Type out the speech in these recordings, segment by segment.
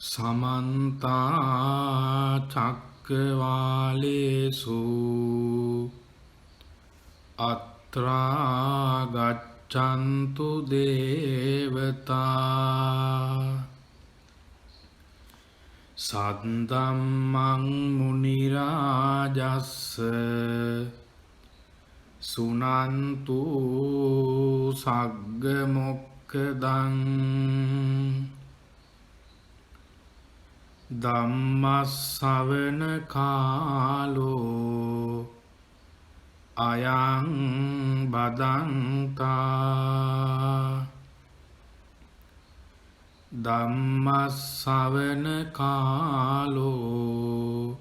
समन्ता चक्रवालेषु अत्रा गच्छन्तु देवता सद्धम्मं मुनिराजस्स सुनन्तु सग्गमोक्खदं ධම්මස්සවන කාලෝ අයං බදන්තා ධම්මස්සවන කාලෝ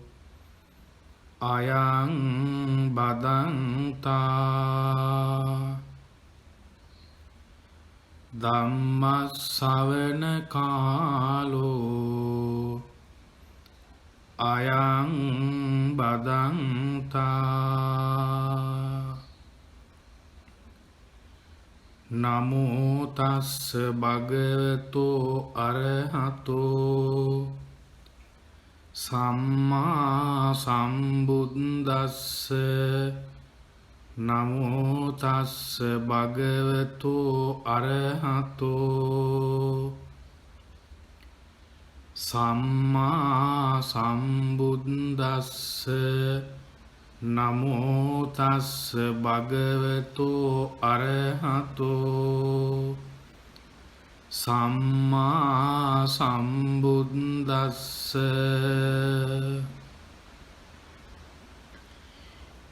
අයං බදන්තා ධම්මස්සවන කාලෝ අයං බදන්තා නමෝ තස්ස භගවතෝ අරහතෝ සම්මා සම්බුද්දස්ස නමෝ තස්ස භගවතෝ අරහතෝ සම්මා සම්බුද්දස්ස නමෝ තස්ස භගවතෝ අරහතෝ සම්මා සම්බුද්දස්ස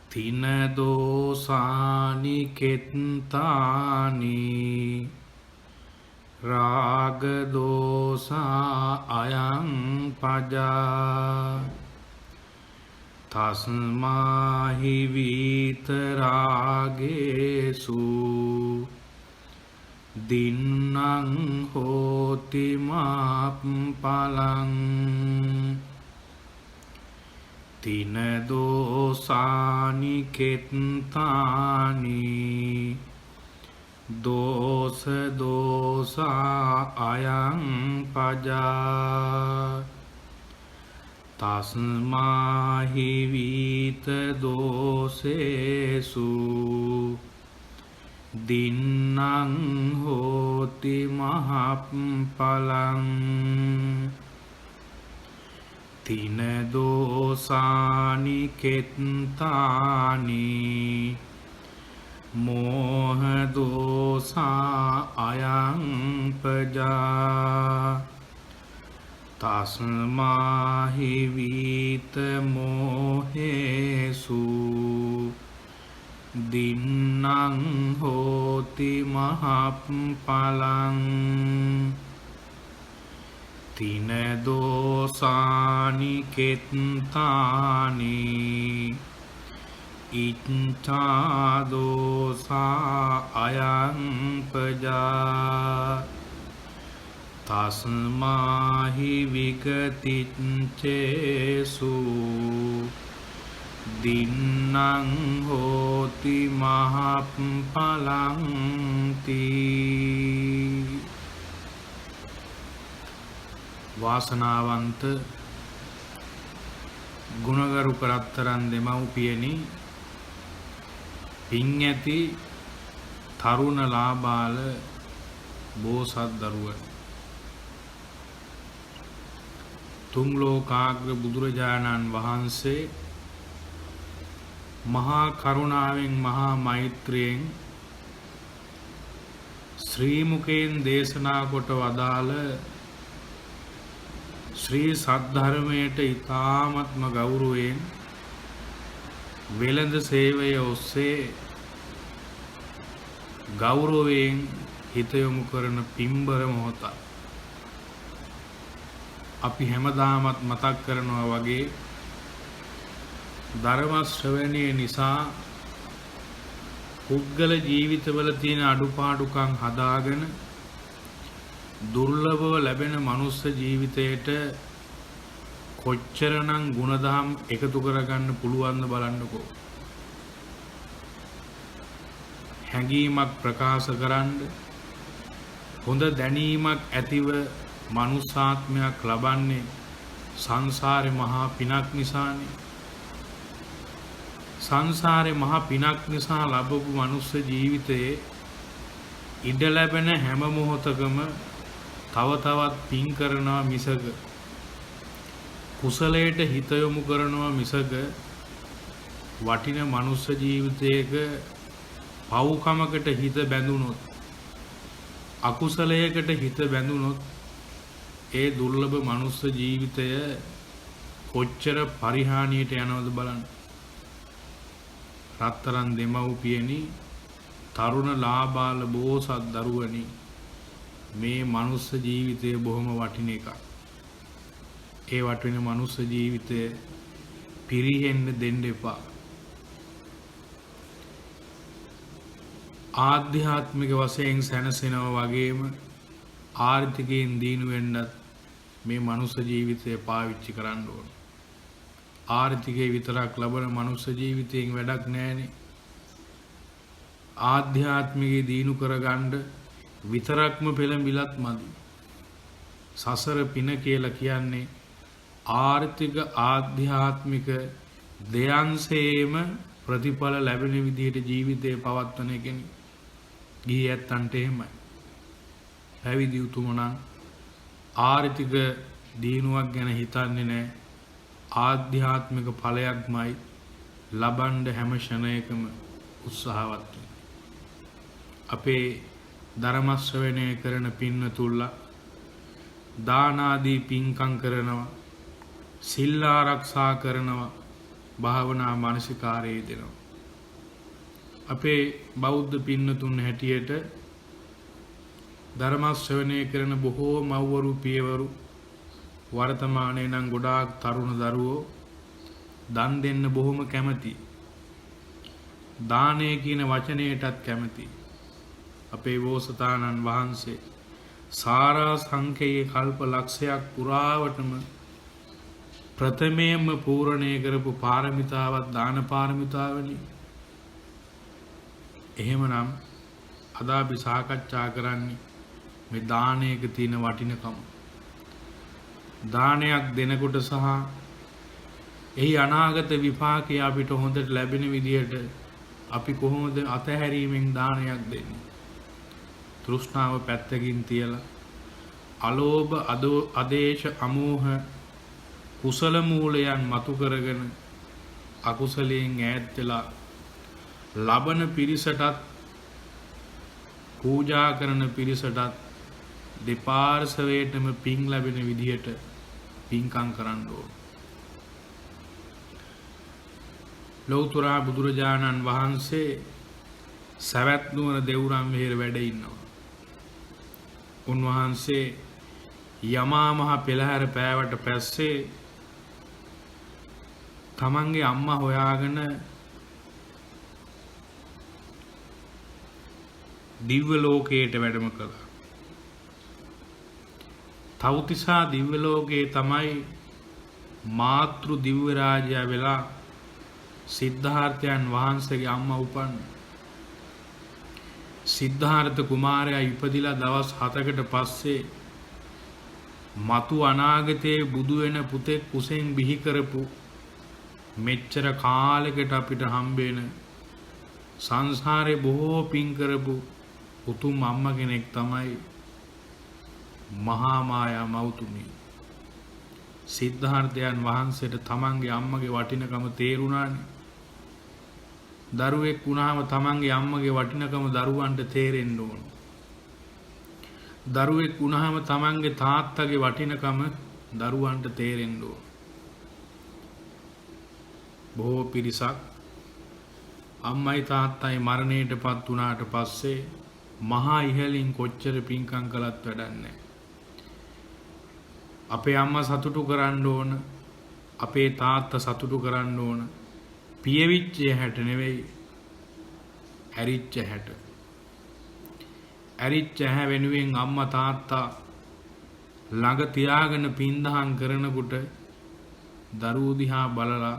තින දෝසානි කෙත්තානි රාග දෝසා අයං පජා තස්මාහි විතරාගේසු දින්නං හෝති මාප්පලං තින දෝසානි කෙත්තානි දෝස දෝසා අයං පජා තස්මාහි විත දෝසේසු දින්නං හෝති මහප්පලං තින දෝසානි කෙත්තානි මෝහ දෝසා අයං පජා තස්මාහි විත මෝහේසු දින්නං හෝති මහප්පලං තින දෝසානි කෙත්තානි ඉච්ඡා දෝසා අයං පජා තස්මාහි විගතිච්ඡේසු දින්නං හෝති මහප්පලං තී වාසනාවන්ත ගුණගරුක රත්තරන් දෙමව්පියනි පින් ඇති තරුණ ලාබාල බෝසත් දරුවනි තුන් ලෝකාග්‍ර බුදුරජාණන් වහන්සේ මහා කරුණාවෙන් මහා මෛත්‍රියෙන් ශ්‍රී මුකෙන් දේශනා කොට වදාළ ශ්‍රී සද්ධර්මයට ඊ타ත්ම ගෞරවයෙන් වෙළඳ සේවය ඔස්සේ ගෞරවයෙන් හිත යොමු කරන පින්බර මොහොත අපි හැමදාමත් මතක් කරනවා වගේ ධර්ම ශ්‍රවණය නිසා පුද්ගල ජීවිතවල තියෙන අඩුපාඩුකම් හදාගෙන දුර්ලභව ලැබෙන මනුස්ස ජීවිතයට කොච්චරනම් ගුණධම් එකතු කරගන්න පුළුවන්ද බලන්නකෝ. හැඟීමක් ප්‍රකාශ කරන්න, හොඳ දැනීමක් ඇතිව මනුස්සාත්මයක් ලබන්නේ සංසාරේ මහා පිනක් නිසානේ. සංසාරේ මහා පිනක් නිසා ලැබපු මනුස්ස ජීවිතයේ ඉඩ ලැබෙන හැම මොහොතකම තව තවත් පින් කරනවා මිසක කුසලයට හිත යොමු කරනවා මිසක වටින මනුස්ස ජීවිතයක පව්කමකට හිත බැඳුනොත් අකුසලයකට හිත බැඳුනොත් ඒ දුර්ලභ මනුස්ස ජීවිතය කොච්චර පරිහානියට යනවද බලන්න. රත්තරන් දෙමව්පියනි, තරුණ ලාබාල බෝසත් දරුවනි, මේ මනුස්ස ජීවිතය බොහොම වටින එකක්. ඒ වටින මනුස්ස ජීවිතය පිරිහෙන්න දෙන්න එපා. ආධ්‍යාත්මික වශයෙන් සැනසෙනවා වගේම ආර්ථිකයෙන් දිනු වෙන්නත් මේ මනුස්ස ජීවිතය පාවිච්චි කරන්න ඕන. ආර්ථිකය විතරක් ලබන මනුස්ස ජීවිතයෙන් වැඩක් නැහැනේ. ආධ්‍යාත්මිකේ දිනු කරගන්න විතරක්ම පෙළඹිලත් මදි. සසර පින කියලා කියන්නේ ආර්ථික ආධ්‍යාත්මික දෙයන්සේම ප්‍රතිඵල ලැබෙන විදිහට ජීවිතය පවත්වන එකනේ. ගිහි ඇත්තන්ට එහෙමයි. පැවිදි උතුම නම් ආර්ථික දිනුවක් ගැන හිතන්නේ නැහැ. ආධ්‍යාත්මික ඵලයක්මයි ලබන්න හැම ක්ෂණයකම උත්සාහවත් වෙන්නේ. අපේ ධර්ම ශ්‍රවණය කරන පින්වතුන්ලා දාන ආදී පින්කම් කරනවා, සිල් ආරක්ෂා කරනවා, භාවනා මානසිකාරයේ දෙනවා. අපේ බෞද්ධ පින්වතුන් හැටියට ධර්ම ශ්‍රවණය කරන බොහෝ මව්වරු පියවරු වර්තමානයේ නම් ගොඩාක් තරුණ දරුවෝ දන් දෙන්න බොහොම කැමති. දානය කියන වචනයටත් කැමති. අපේ බෝසතාණන් වහන්සේ සාරා සංඛ්‍යයේ කල්ප ලක්ෂයක් පුරාවටම ප්‍රථමයෙන්ම පූර්ණය කරපු පාරමිතාවක් දාන පාරමිතාවනි. එහෙමනම් අද අපි සාකච්ඡා කරන්නේ මේ දානයක තියෙන වටිනකම. දානයක් දෙනකොට සහ එහි අනාගත විපාකය අපිට හොඳට ලැබෙන විදිහට අපි කොහොමද අතහැරීමෙන් දානයක් දෙන්නේ? තෘෂ්ණාව පැත්තකින් තියලා අලෝභ අදේශ අමෝහ කුසල මූලයන් මතු කරගෙන අකුසලයෙන් ඈත් වෙලා ලබන පිරිසටත් පූජා කරන පිරිසටත් දෙපාර්ශවයටම පින් ලැබෙන විදිහට පින්කම් කරන්න ඕන. ලෞතර බුදුරජාණන් වහන්සේ සවැත් නුවර දෙව්රම් විහෙර වැඩ ඉන්නවා. උන්වහන්සේ යමා මහ පෙළහැර පෑවට පස්සේ තමන්ගේ අම්මා හොයාගෙන දිව්‍ය ලෝකයට වැඩම කළා. තවුතිසා දිව්‍ය ලෝකයේ තමයි මාතෘ දිව්‍ය රාජයා වෙලා සිද්ධාර්ථයන් වහන්සේගේ අම්මා උපන්නේ. සිද්ධාර්ථ කුමාරයා ඉපදිලා දවස් 7කට පස්සේ මතු අනාගතයේ බුදු වෙන පුතෙක් කුසෙන් බිහි කරපු මෙච්චර කාලයකට අපිට හම්බෙන සංසාරේ බොහෝ පින් කරපු උතුම් අම්මා කෙනෙක් තමයි මහා මායා මෞතුමිය. සිද්ධාර්ථයන් වහන්සේට තමන්ගේ අම්මගේ වටිනකම තේරුණානේ. දරුවෙක් වුණාම තමන්ගේ අම්මගේ වටිනකම දරුවන්ට තේරෙන්න ඕන. දරුවෙක් වුණාම තමන්ගේ තාත්තගේ වටිනකම දරුවන්ට තේරෙන්න ඕන. බොහෝ පිරිසක් අම්මයි තාත්තයි මරණයටපත් වුණාට පස්සේ මහා ඉහලින් කොච්චර පින්කම් කළත් වැඩක් නැහැ. අපේ අම්මා සතුටු කරන්න ඕන, අපේ තාත්තා සතුටු කරන්න ඕන. පියවිච්ච හැට නෙවෙයි, ඇරිච්ච හැට. ඇරිච්ච හැ වෙනුවෙන් අම්මා තාත්තා ළඟ තියාගෙන පින්දහම් කරනකොට දරුවෝ දිහා බලලා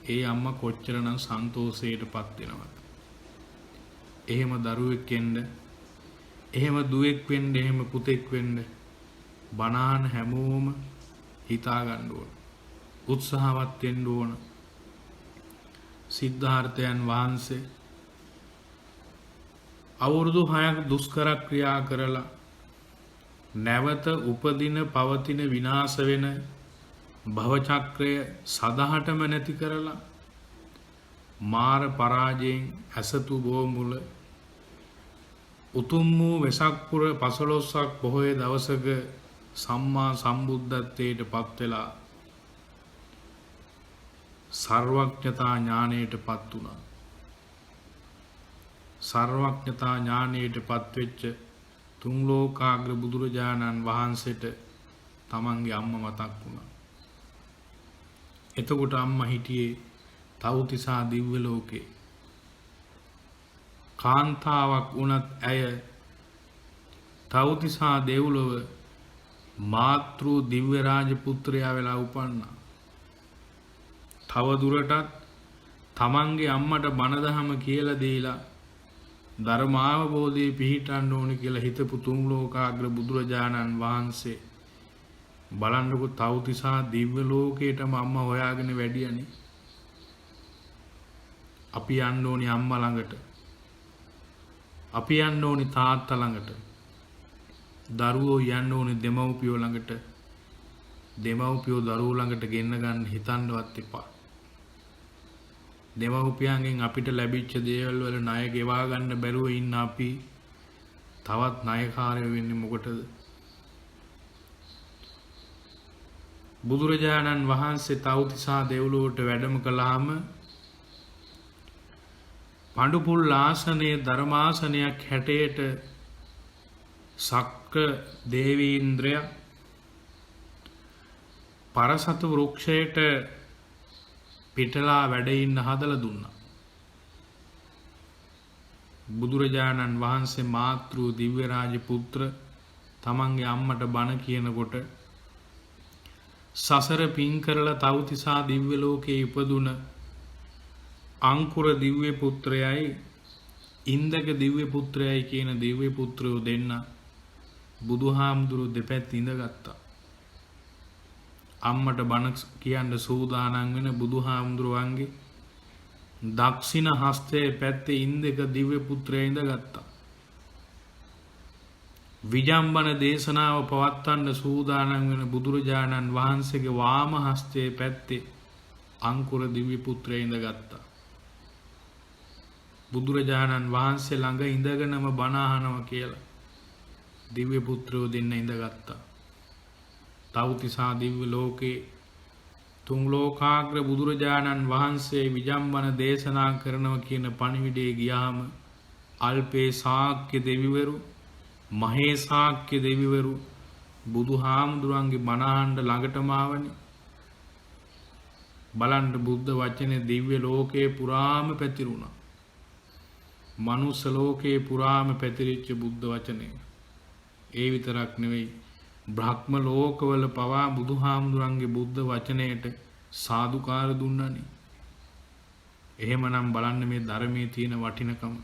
ඒ අම්මා කොච්චරනම් සන්තෝෂයටපත් වෙනවද? එහෙම දරුවෙක් වෙන්න, එහෙම දුවෙක් වෙන්න, එහෙම පුතෙක් වෙන්න බණහන් හැමෝම හිතා ගන්න ඕන. උත්සාහවත් වෙන්න ඕන. සිද්ධාර්ථයන් වහන්සේ අවුරුදු 6ක් දුෂ්කර ක්‍රියා කරලා නැවත උපදින පවතින විනාශ වෙන භව චක්‍රය සදහටම නැති කරලා මාර පරාජයෙන් ඇසතු බෝමුල උතුම් වූ වෙසක් පුර 15ක් පොහොය දවසක සම්මා සම්බුද්ධත්වයට පත් වෙලා සර්වඥතා ඥානයට පත් වුණා. සර්වඥතා ඥානයට පත් වෙච්ච තුන් ලෝකාග්‍ර බුදුරජාණන් වහන්සේට තමන්ගේ අම්මා මතක් වුණා. එතකොට අම්මා හිටියේ තවුතිසා දිව්‍ය ලෝකේ. කාන්තාවක් වුණත් ඇය තවුතිසා දෙව්ලොව මාතෘ දිව්‍ය රාජ පුත්‍රයා වෙලා උපන්නා. තව දුරටත් තමන්ගේ අම්මට බණ දහම කියලා දීලා ධර්මාවබෝධයේ පිහිටන්න ඕනේ කියලා හිතපු තුන් ලෝකාග්‍ර බුදුරජාණන් වහන්සේ බලන්නකො තවුතිසා දිව්‍ය ලෝකේටම අම්මා හොයාගෙන වැඩියනේ. අපි යන්න ඕනේ අම්මා ළඟට. අපි යන්න ඕනේ තාත්තා ළඟට. දරුවෝ යන්න ඕනේ දෙමව්පියෝ ළඟට. දෙමව්පියෝ දරුවෝ ළඟට ගෙන්න ගන්න හිතන්නවත් එපා. දෙමව්පියන්ගෙන් අපිට ලැබිච්ච දේවල් වල ණය ගෙවා ගන්න බැරුව ඉන්න අපි තවත් ණයකාරයෝ වෙන්නේ මොකටද? බුදුරජාණන් වහන්සේ තවුතිසා දෙව්ලොවට වැඩම කළාම පඬුපුල් ආසනයේ ධර්මාසනයක් හැටියට සක්‍ර දේවීන්ද්‍රය පරසත වෘක්ෂයට පිටලා වැඩ ඉන්න හදලා දුන්නා. බුදුරජාණන් වහන්සේ මාතෘ දිව්‍ය රාජ පුත්‍ර තමන්ගේ අම්මට බණ කියනකොට සසර පින් කරලා තවුතිසා දිව්‍ය ලෝකේ ඉපදුන අංකුර දිව්‍ය පුත්‍රයයි ඉන්දක දිව්‍ය පුත්‍රයයි කියන දිව්‍ය පුත්‍රයෝ දෙන්න බුදුහාමුදුරුවෝ දෙපැත්ත ඉඳගත්තා. අම්මට බණ කියන්න සූදානම් වෙන බුදුහාමුදුරුවන්ගේ දක්ෂිණ හස්තයේ පැත්තේ ඉන්දක දිව්‍ය පුත්‍රයා ඉඳගත්තා. විජම්බන දේශනාව පවත්වන්න සූදානම් වෙන බුදුරජාණන් වහන්සේගේ වාම හස්තයේ පැත්තේ අංකුර දිව්‍ය පුත්‍රයා ඉඳගත්තා. බුදුරජාණන් වහන්සේ ළඟ ඉඳගෙනම බණ අහනවා කියලා දිව්‍ය පුත්‍රයෝ දෙන්න ඉඳගත්තා. තවුතිසා දිව්‍ය ලෝකේ තුන් ලෝකාග්‍ර බුදුරජාණන් වහන්සේ විජම්බන දේශනා කරනවා කියන පණිවිඩේ ගියාම අල්පේ ශාක්‍ය දෙවිවරු මහේ ශාක්‍ය දෙවිවරු බුදුහාමුදුරන්ගේ බණ අහන්න ළඟටම ආවනේ. බලන්න බුද්ධ වචනේ දිව්‍ය ලෝකේ පුරාම පැතිරුණා. මනුස්ස ලෝකේ පුරාම පැතිරිච්ච බුද්ධ වචනේ. ඒ විතරක් නෙවෙයි බ්‍රහ්ම ලෝකවල පවා බුදුහාමුදුරන්ගේ බුද්ධ වචනයට සාදුකාර දුන්නනේ. එහෙමනම් බලන්න මේ ධර්මයේ තියෙන වටිනකම.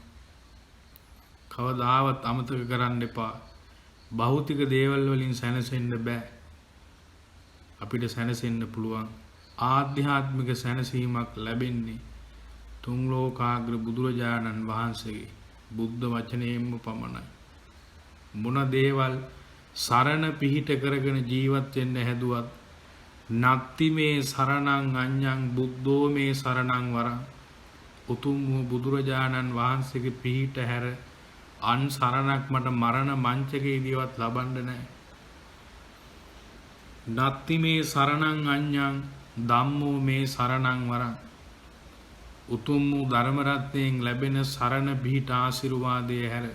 කවදාවත් අමතක කරන්න එපා. භෞතික දේවල් වලින් සැනසෙන්න බෑ. අපිට සැනසෙන්න පුළුවන් ආධ්‍යාත්මික සැනසීමක් ලැබෙන්නේ තුන් ලෝකාග්‍ර බුදුරජාණන් වහන්සේගේ බුද්ධ වචනයෙන්ම පමණයි. මොන දේවල් සරණ පිහිට කරගෙන ජීවත් වෙන්න හැදුවත් නත්ති මේ සරණං අඤ්ඤං බුද්ධෝ මේ සරණං වරං උතුම් වූ බුදුරජාණන් වහන්සේගේ පිහිට හැර අන් සරණක් මට මරණ මංචකයේදීවත් ලබන්න නැහැ. නත්ති මේ සරණං අඤ්ඤං ධම්මෝ මේ සරණං වරං උතුම් වූ ධර්ම රත්නයෙන් ලැබෙන සරණ පිහිට ආශිර්වාදයේ හැර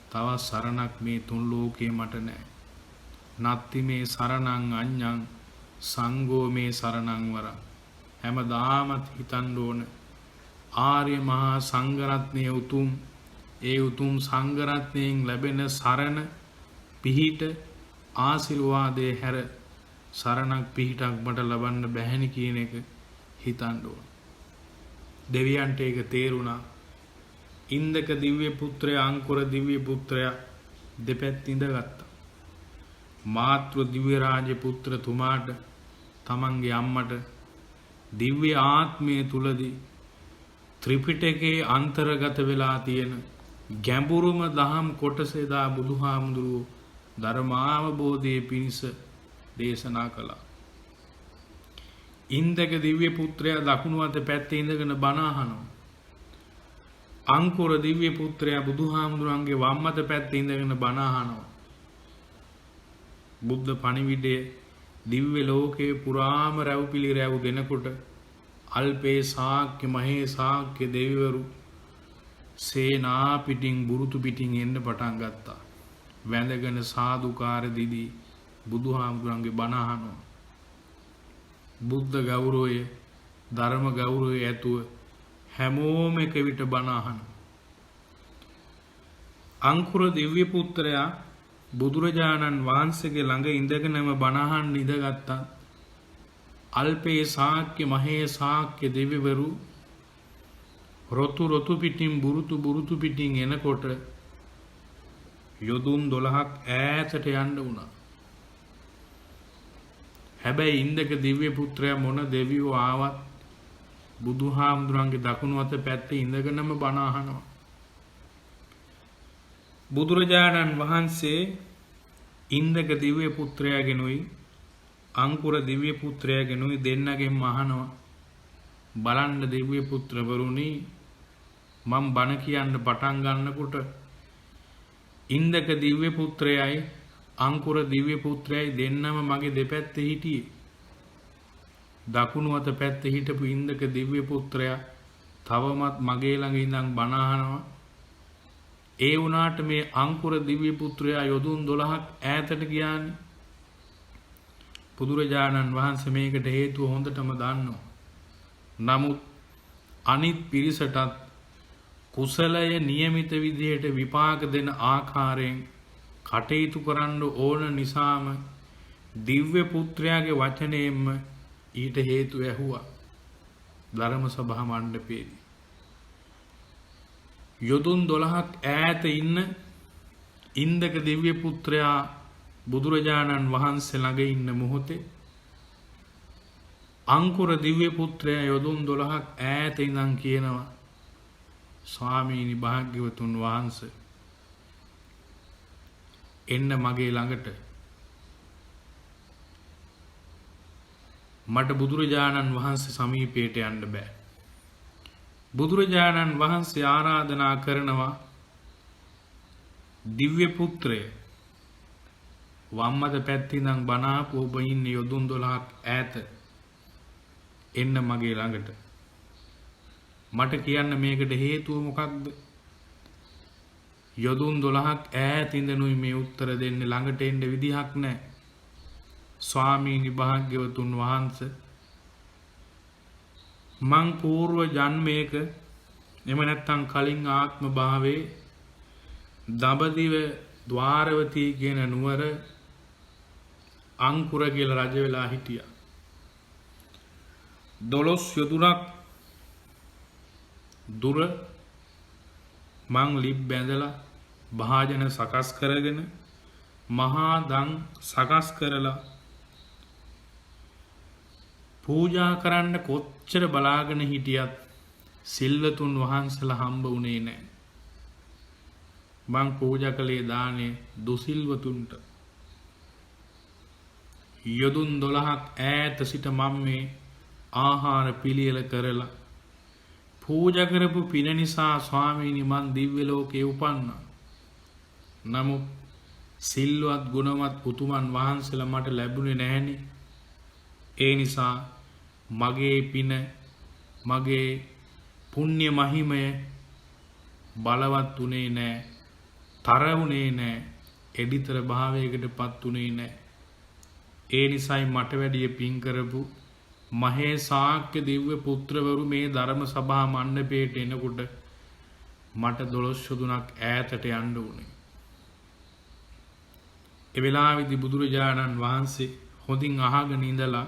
තවත් සරණක් මේ තුන් ලෝකේ මට නැහැ. නත්ති මේ සරණං අඤ්ඤං සංඝෝ මේ සරණං වරං. හැමදාමත් හිතන්න ඕන ආර්ය මහා සංඝ රත්නයේ උතුම් ඒ උතුම් සංඝ රත්නයෙන් ලැබෙන සරණ පිහිට ආශිර්වාදයේ හැර සරණක් පිහිටක් මට ලබන්න බැහැනි කියන එක හිතන්න ඕන. දෙවියන්ට ඒක තේරුණා. ඉන්දක දිව්‍ය පුත්‍රයා අංකුර දිව්‍ය පුත්‍රයා දෙපැත්ත ඉඳගත්තා. මාතෘ දිව්‍ය රාජ පුත්‍රතුමාට තමන්ගේ අම්මට දිව්‍ය ආත්මය තුලදී ත්‍රිපිටකයේ අන්තර්ගත වෙලා තියෙන ගැඹුරුම දහම් කොටස එදා බුදුහාමුදුරුවෝ ධර්මාවබෝධයේ පිණිස දේශනා කළා. ඉන්දක දිව්‍ය පුත්‍රයා දකුණු අත පැත්තේ ඉඳගෙන බණ අහනවා. අංකුර දිව්‍ය පුත්‍රයා බුදුහාමුදුරන්ගේ වම් අත පැත්තේ ඉඳගෙන බණ අහනවා. බුද්ධ පණිවිඩය දිව්‍ය ලෝකයේ පුරාම රැව්පිලි රැව් දෙනකොට අල්පේ ශාක්‍ය මහේ ශාක්‍ය දෙවිවරු සේනා පිටින් බුරුතු පිටින් එන්න පටන් ගත්තා. වැඳගෙන සාදුකාර දීදී බුදුහාමුදුරන්ගේ බණ අහනවා. බුද්ධ ගෞරවය ධර්ම ගෞරවය ඇතුව හැමෝම එක විට බණ අහනවා. අංකුර දිව්‍ය පුත්‍රයා බුදුරජාණන් වහන්සේගේ ළඟ ඉඳගෙනම බණ අහන්න ඉඳගත්තා. අල්පේ ශාක්‍ය මහේ ශාක්‍ය දෙවිවරු රොතු පිටින් බුරුතු පිටින් එනකොට යොදුන් 12ක් ඈතට යන්න වුණා. හැබැයි ඉන්දක දිව්‍ය පුත්‍රයා මොන දෙවියෝ ආවත් බුදුහාමුදුරන්ගේ දකුණු අත පැත්තේ ඉඳගෙනම බණ අහනවා. බුදුරජාණන් වහන්සේ ඉන්දක දිව්‍ය පුත්‍රයාගෙනුයි අංකුර දිව්‍ය පුත්‍රයාගෙනුයි දෙන්නගෙන්ම අහනවා. බලන්න දිව්‍ය පුත්‍රවරුනි, මම බණ කියන්න පටන් ගන්නකොට ඉන්දක දිව්‍ය පුත්‍රයයි අංකුර දිව්‍ය පුත්‍රයයි දෙන්නම මගේ දෙපැත්තේ හිටියේ. දකුණු අත පැත්තේ හිටපු ඉන්දක දිව්‍ය පුත්‍රයා තවමත් මගේ ළඟ ඉඳන් බණ අහනවා. ඒ වුණාට මේ අංකුර දිව්‍ය පුත්‍රයා යොදුන් 12ක් ඈතට ගියානේ. බුදුරජාණන් වහන්සේ මේකට හේතුව හොඳටම දන්නවා. නමුත් අනිත් පිරිසටත් කුසලය නියමිත විදිහට විපාක දෙන ආකාරයෙන් කටයුතු කරන්න ඕන නිසාම දිව්‍ය පුත්‍රයාගේ වචනයෙන්ම ඊට හේතු ඇහුවා. ධර්ම සභා මණ්ඩපයේදී යොදුන් 12ක් ඈත ඉන්න ඉන්දක දිව්‍ය පුත්‍රයා බුදුරජාණන් වහන්සේ ළඟ ඉන්න මොහොතේ අංකුර දිව්‍ය පුත්‍රයා යොදුන් 12ක් ඈත ඉඳන් කියනවා, ස්වාමීනි භාග්‍යවතුන් වහන්සේ එන්න මගේ ළඟට. මට බුදුරජාණන් වහන්සේ සමීපයට යන්න බෑ. බුදුරජාණන් වහන්සේ ආරාධනා කරනවා, දිව්‍ය පුත්‍රය වම් අත පැත්තේ ඉඳන් බණ ආපු ඔබ ඉන්නේ යොදුන් 12ක් ඈත. එන්න මගේ ළඟට. මට කියන්න මේකට හේතුව මොකක්ද? යොදුන් 12ක් ඈත ඉඳනුයි මේ උත්තර දෙන්නේ, ළඟට එන්න විදිහක් නැහැ. ස්වාමීනි භාග්‍යවතුන් වහන්සේ, මං పూర్ව ජන්මයක එම නැත්තම් කලින් ආත්ම භාවයේ දඹදිව ద్వාරවතී කියන නුවර අංකුර කියලා රජ වෙලා හිටියා. 12 යොදුනක් දුර මං ලිප් බැඳලා භාජන සකස් කරගෙන මහා දන් සකස් කරලා පූජා කරන්න කොච්චර බලාගෙන හිටියත් සිල්වතුන් වහන්සලා හම්බ වුණේ නැහැ. මං පූජා කළේ දානේ දුසිල්වතුන්ට. යොදුන් 12ක් ඈත සිට මම මේ ආහාර පිළියෙල කරලා පූජා කරපු පින නිසා ස්වාමීනි මං දිව්‍ය ලෝකේ උපන්නා. නමුත් සිල්වත් ගුණවත් පුතුමන් වහන්සේලා මට ලැබුණේ නැහෙනේ. ඒ නිසා මගේ පින මගේ පුණ්‍ය මහිමය බලවත් උනේ නැහැ. තරවුනේ නැහැ. එඩිතර භාවයකටපත් උනේ නැහැ. ඒ නිසායි මට වැඩිය පින් කරපු මහේ ශාක්‍ය දිව්‍ය පුත්‍රවරු මේ ධර්ම සභා මණ්ඩපයට එනකොට මට 12 යොදුනක් ඈතට යන්න උනේ. ඒ වෙලාවේදී බුදුරජාණන් වහන්සේ හොඳින් අහගෙන ඉඳලා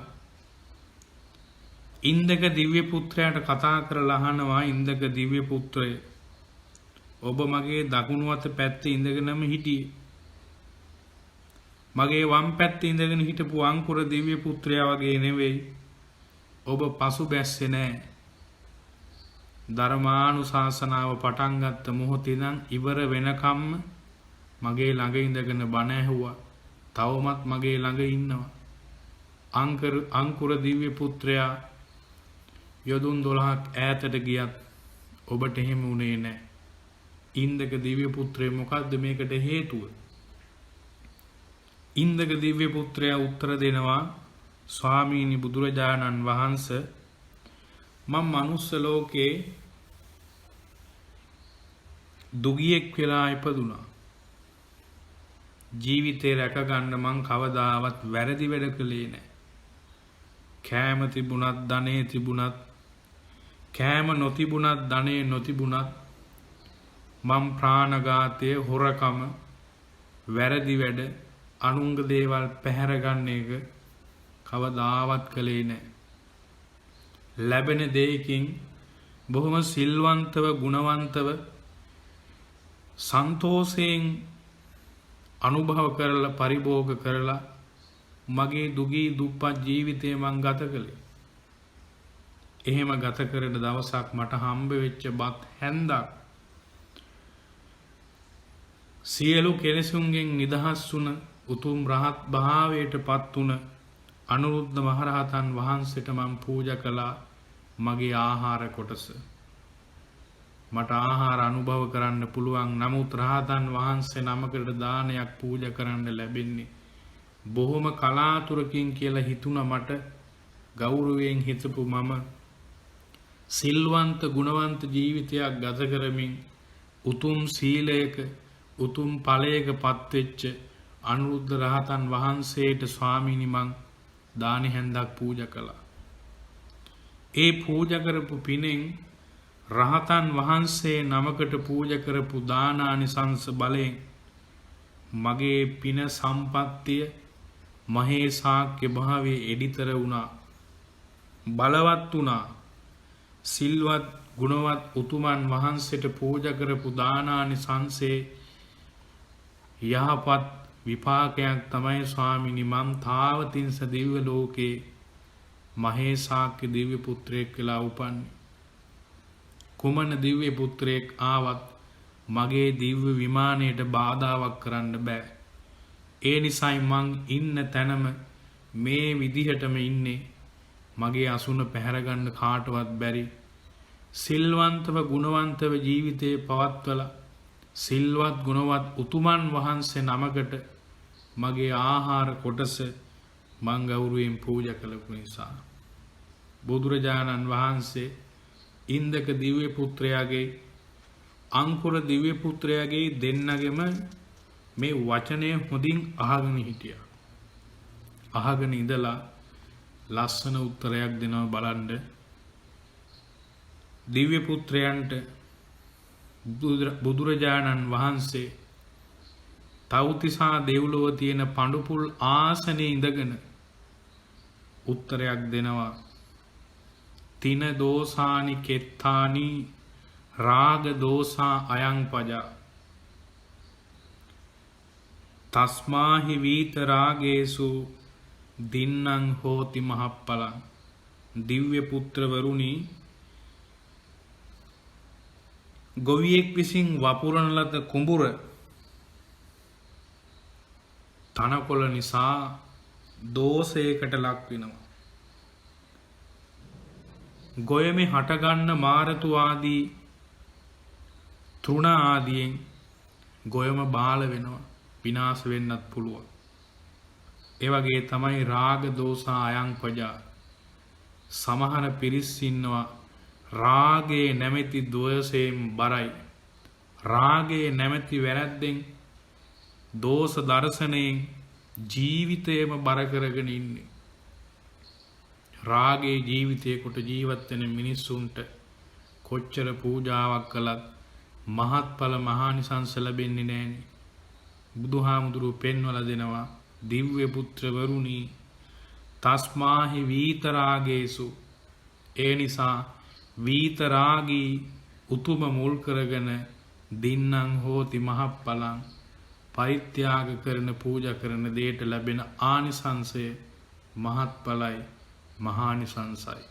ඉන්දක දිව්‍ය පුත්‍රයාට කතා කරලා අහනවා, ඉන්දක දිව්‍ය පුත්‍රය ඔබ මගේ දකුණු අත පැත්තේ ඉඳගෙනම හිටියේ. මගේ වම් පැත්තේ ඉඳගෙන හිටපු අංකුර දිව්‍ය පුත්‍රයා වගේ නෙවෙයි. ඔබ පසු බැස්සේ නෑ. ධර්මානුශාසනාව පටන් ගත්ත මොහොතේ ඉඳන් ඉවර වෙනකම්ම මගේ ළඟ ඉඳගෙන බණ ඇහුවා. තවමත් මගේ ළඟ ඉන්නවා. අංකුර දිව්‍ය පුත්‍රයා යොදුන් 12ක් ඈතට ගියත් ඔබට එහෙම වුණේ නැහැ. ඉන්දක දිව්‍ය පුත්‍රයා මොකද්ද මේකට හේතුව? ඉන්දක දිව්‍ය පුත්‍රයා උත්තර දෙනවා, ස්වාමීනි බුදුරජාණන් වහන්සේ, මම මනුස්ස ලෝකේ දුගියෙක් වෙලා ඉපදුනා. ජීවිතේ රැක ගන්න මං කවදාවත් වැරදි වැඩ කළේ නැහැ. කෑම තිබුණත් ධනෙ තිබුණත්, කෑම නොතිබුණත් ධනෙ නොතිබුණත් මං ප්‍රාණඝාතය, හොරකම, වැරදි වැඩ, අනුංග දේවල් පැහැර ගන්න එක කවදාවත් කළේ නැහැ. ලැබෙන දෙයකින් බොහොම සිල්වන්තව, ගුණවන්තව, සන්තෝෂයෙන් අනුභව කරලා පරිභෝග කරලා මගේ දුගී දුප්පත් ජීවිතය මං ගත කළේ. එහෙම ගත කරන දවසක් මට හම්බ වෙච්ච බත් හැන්දක් සියලු කෙලෙසුන්ගෙන් නිදහස් වුණ උතුම් රහත් භාවයට පත් වුණ අනුරුද්ධ මහරහතන් වහන්සේට මං පූජා කළා මගේ ආහාර කොටස. මට ආහාර අනුභව කරන්න පුළුවන්. නමුත් රහතන් වහන්සේ නමකට දානයක් පූජා කරන්න ලැබෙන්නේ බොහොම කලාතුරකින් කියලා හිතුණා. මට ගෞරවයෙන් හිතපු මම සිල්වන්ත ගුණවන්ත ජීවිතයක් ගත කරමින් උතුම් සීලයක උතුම් ඵලයක පත්වෙච්ච අනුරුද්ධ රහතන් වහන්සේට ස්වාමීනි මං දානි හැන්දක් පූජා කළා. ඒ පූජා කරපු පිනෙන් රහතන් වහන්සේ නමකට පූජා කරපු දානානිසංස බලයෙන් මගේ පින සම්පත්තිය මහේසාක්‍ය භාවයේ එඩිතර වුණා. බලවත් වුණා. සිල්වත් ගුණවත් උතුමන් වහන්සේට පූජා කරපු දානානිසංසේ යහපත් විපාකයක් තමයි ස්වාමීනි මම තාවතින්ස දිව්‍ය ලෝකේ මහේසාක්‍ය දිව්‍ය පුත්‍රයෙක් වෙලා උපන්නේ. කුමන දිව්‍ය පුත්‍රයෙක් ආවත් මගේ දිව්‍ය විමානයට බාධාවක් කරන්න බෑ. ඒ නිසායි මං ඉන්න තැනම මේ විදිහටම ඉන්නේ. මගේ අසුන පැහැරගන්න කාටවත් බැරි සිල්වන්තව ගුණවන්තව ජීවිතේ පවත්වලා සිල්වත් ගුණවත් උතුමන් වහන්සේ නමකට මගේ ආහාර කොටස මං ගෞරවයෙන් පූජා කළපු නිසා බුදුරජාණන් වහන්සේ ඉන්දක දිව්‍ය පුත්‍රයාගේ අංකුර දිව්‍ය පුත්‍රයාගේ දෙන්නගෙම මේ වචනය හොඳින් අහගෙන හිටියා. අහගෙන ඉඳලා ලස්සන උත්තරයක් දෙනවා බලන්න. දිව්‍ය පුත්‍රයන්ට බුදුරජාණන් වහන්සේ තව්තිසා දෙව්ලොව තියෙන පඬුපුල් ආසනයේ ඉඳගෙන උත්තරයක් දෙනවා. තින දෝසානි කෙත්තානි රාග දෝසා අයං පජා තස්මාහි වීත රාගේසු දින්නං හෝති මහප්පලං. දිව්‍ය පුත්‍රවරුනි, ගොවියෙක් විසින් වපුරන ලද කුඹුර තනකොළ නිසා දෝෂයකට ලක් වෙනවා. ගොයමේ හටගන්න මාරතු ආදී තෘණ ආදියෙන් ගොයම බාල වෙනවා, විනාශ වෙන්නත් පුළුවන්. ඒ වගේ තමයි රාග දෝස අයං පජා. සමහර පිරිස් ඉන්නවා රාගයේ නැමැති දෝෂයෙන් බරයි. රාගයේ නැමැති වැරැද්දෙන් දෝෂ දර්ශනයෙන් ජීවිතයම බර කරගෙන ඉන්නේ. රාගේ ජීවිතේ කොට ජීවත් වෙන මිනිස්සුන්ට කොච්චර පූජාවක් කළත් මහත්ඵල මහානිසංස ලැබෙන්නේ නැහනේ. බුදුහාමුදුරුවෝ පෙන්වලා දෙනවා දිව්‍ය පුත්‍රවරුනි, තස්මාහි වීතරාගේසු. ඒ නිසා වීතරාගී උතුම මුල් කරගෙන දින්නම් හෝති මහප්පලං පරිත්‍යාග කරන පූජා කරන දේට ලැබෙන ආනිසංසය මහත්ඵලයි මහානිසංසයි.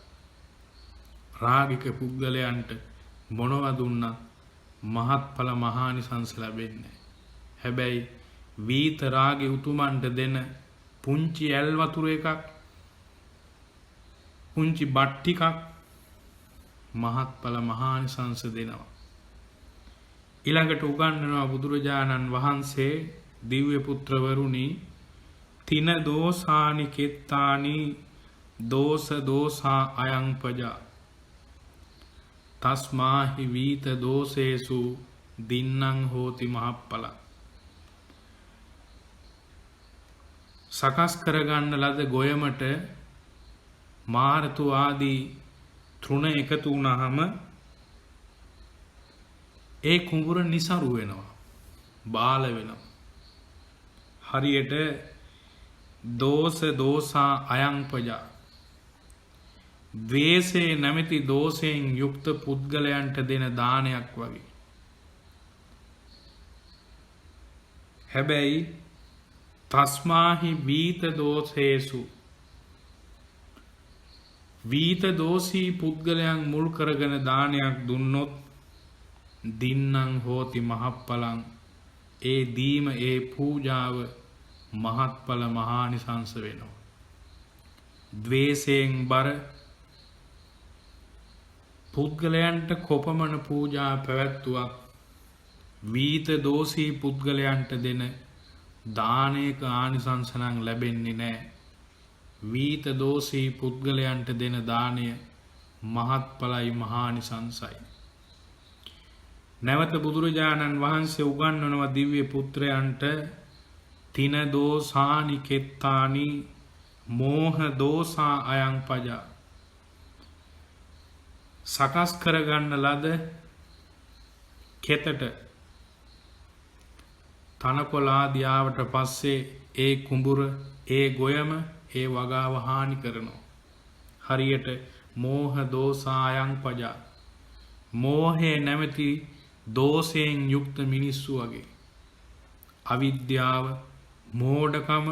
රාගික පුද්ගලයන්ට මොනවා දුන්නත් මහත්ඵල මහානිසංස ලැබෙන්නේ. හැබැයි වීත රාගී උතුමන්ට දෙන පුංචි ඇල් වතුර එකක් පුංචි බත් ටිකක් මහත්ඵල මහානිසංස දෙනවා. ඊළඟට උගන්වනවා බුදුරජාණන් වහන්සේ දිව්‍ය පුත්‍රවරුනි තින දෝසානි කෙත්තානි දෝස දෝසා අයං පජා තස්මාහි වීත දෝසේසු දින්නං හෝති මහප්ඵල. සකස් කරගන්න ලද ගොයමට මාරතු ආදී තෘණ එකතු වුණාම ඒ කුඹුර નિසරු වෙනවා, බාල වෙනවා. හරියට දෝස දෝසා අයං පජා ද්වේෂේ නැමැති දෝෂයෙන් යුක්ත පුද්ගලයන්ට දෙන දානයක් වගේ. හැබැයි තස්මාහි වීත දෝසේසු වීත දෝෂී පුද්ගලයන් මුල් කරගෙන දානයක් දුන්නොත් දින්නං හෝති මහප්ඵලං ඒ දීම ඒ පූජාව මහත්ඵල මහානිසංස වෙනවා. ද්වේෂයෙන් බර පුද්ගලයන්ට කොපමණ පූජා පැවැත්වුවක් වීත දෝෂී පුද්ගලයන්ට දෙන දානයක ආනිසංස නම් ලැබෙන්නේ නැහැ. වීත දෝෂී පුද්ගලයන්ට දෙන දානය මහත්ඵලයි මහානිසංසයි. නැවත බුදුරජාණන් වහන්සේ උගන්වනවා දිව්‍ය පුත්‍රයන්ට තින දෝසානි කෙත්තානි මෝහ දෝසා අයං පජා සකස් කරගන්න ලද කෙතට තනකොලාදියාවට පස්සේ ඒ කුඹුර ඒ ගොයම ඒ වගාව හානි කරනවා. හරියට මෝහ දෝසායන් පජා මෝහය නැමැති දෝෂයෙන් යුක්ත මිනිස්සු වගේ. අවිද්‍යාව, මෝඩකම,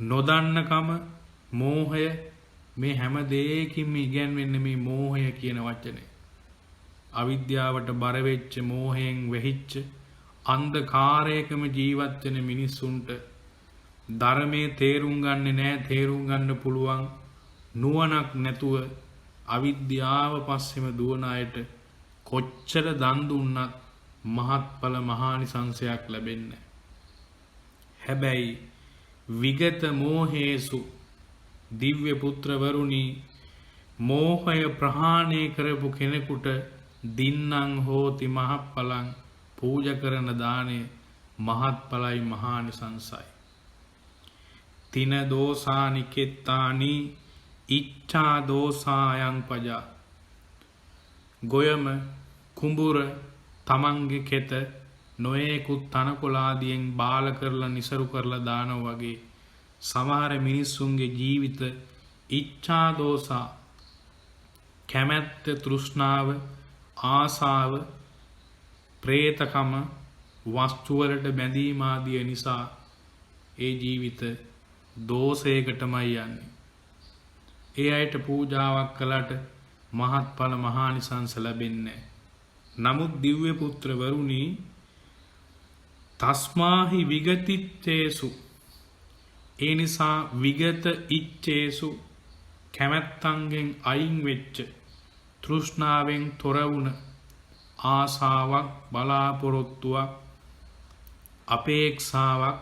නොදන්නකම, මෝහය මේ හැම දෙයකින්ම ඉගැන්වෙන්නේ මේ මෝහය කියන වචනේ. අවිද්‍යාවට බර වෙච්ච මෝහයෙන් වෙහිච්ච අන්ධකාරයකම ජීවත් වෙන මිනිස්සුන්ට ධර්මයේ තේරුම් ගන්නේ නැහැ, තේරුම් ගන්න පුළුවන් නුවණක් නැතුව අවිද්‍යාව පස්සෙම දුවන අයට කොච්චර දන් දුන්නත් මහත්ඵල මහානිසංසයක් ලැබෙන්නේ. හැබැයි විගත මෝහේසු දිව්‍ය පුත්‍රවරුනි මෝහය ප්‍රහාණය කරපු කෙනෙකුට දින්නං හෝති මහප්ඵලං පූජා කරන දාණය මහත්ඵලයි මහානිසංසයි. තින දෝසානි කෙත්තානි ඉච්ඡා දෝසායන් පජා ගොයම කුඹුර තමන්ගේ කෙත නොයෙකුත් තනකොළාදියෙන් බාල කරලා නිසරු කරලා දානවා වගේ සමහර මිනිස්සුන්ගේ ජීවිත ඉච්ඡා දෝසා කැමැත්ත, තෘෂ්ණාව, ආසාව, ප්‍රේතකම, වස්තුවලට බැඳීම ආදිය නිසා ඒ ජීවිත දෝෂයකටමයි යන්නේ. ඒ අයට පූජාවක් කළාට මහත්ඵල මහානිසංස ලැබෙන්නේ. නමුත් දිව්‍ය පුත්‍රවරුනි තස්මාහි විගතිච්ඡේසු ඒ නිසා විගත ඉච්ඡේසු කැමැත්තන්ගෙන් අයින් වෙච්ච තෘෂ්ණාවෙන් තොර වුණ ආසාවක්, බලාපොරොත්තුවක්, අපේක්ෂාවක්,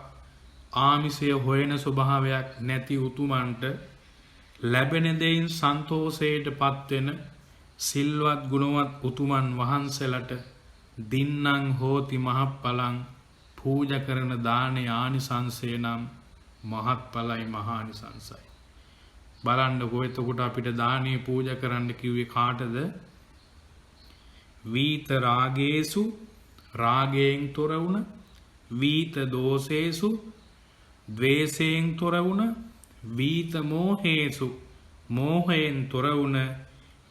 ආමිෂය හොයන ස්වභාවයක් නැති උතුමන්ට ලැබෙන දෙයින් සන්තෝෂයට පත්වෙන සිල්වත් ගුණවත් උතුමන් වහන්සේලාට දින්නං හෝති මහප්ඵලං පූජා කරන දානේ ආනිසංසය නම් මහත්ඵලයි මහානිසංසයි. බලන්නකෝ එතකොට අපිට දානේ පූජා කරන්න කිව්වේ කාටද? වීත රාගේසු රාගයෙන් තොර වුණ, වීත දෝෂේසු ද්වේෂයෙන් තොර වුණ, වීත මෝහේසු මෝහයෙන් තොර වුණ,